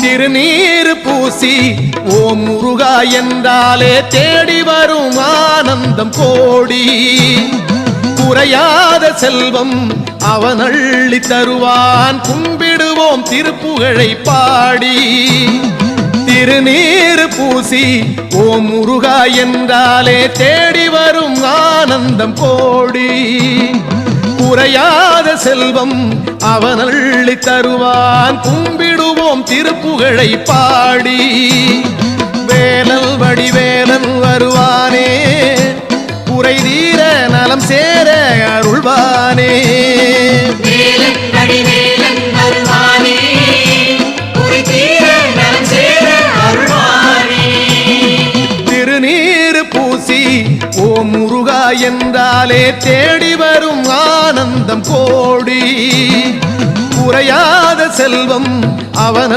திருநீர் பூசி ஓம் முருகா என்றாலே தேடி வரும் ஆனந்தம் கோடி. குறையாத செல்வம் அவன் அள்ளி தருவான், கும்பிடுவோம் திருப்புகழை பாடி. திருநீர் பூசி ஓம் முருகா என்றாலே தேடி வரும் ஆனந்தம் கோடி. குறையாத செல்வம் அவன் அள்ளி தருவான், கும்பிடுவோம் திருப்புகழை பாடி. வேலல் வடிவேலன் வருவானே, குறை தீர நலம் சேர அருள்வானே. வேலன் வடிவேலன் வருவானே, குறை தீர நலம் சேர அருள்வானே. திருநீர் பூசி ஓம் முருகா என்றாலே தேடி வரும் ஆனந்தம் கோடி. குறையாத செல்வம் அவன்